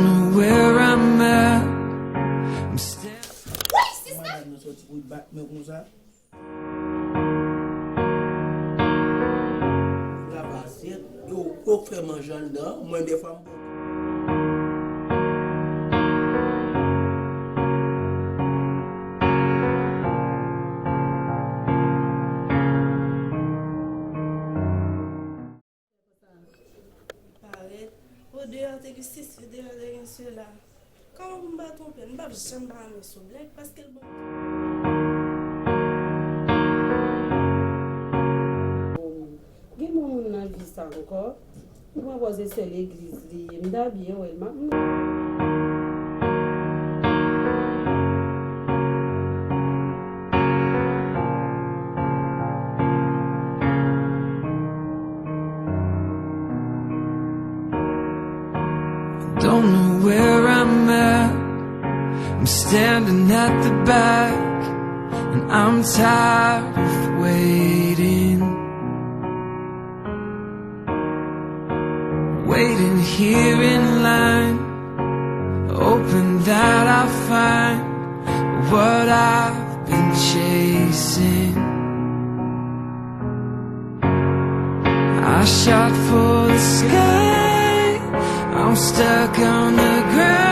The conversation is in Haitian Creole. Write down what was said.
know where I'm at. I'm Au dehors, tu es 6 dehors de cela. Quand on va tromper, on va jamais me soulever parce que bon. Quel monde n'a vu ça encore? Moi, je suis l'église, je suis bien, don't know where I'm at. I'm standing at the back, and I'm tired of waiting. Waiting here in line, hoping that I find what I've been chasing. I shot for the sky, I'm stuck on the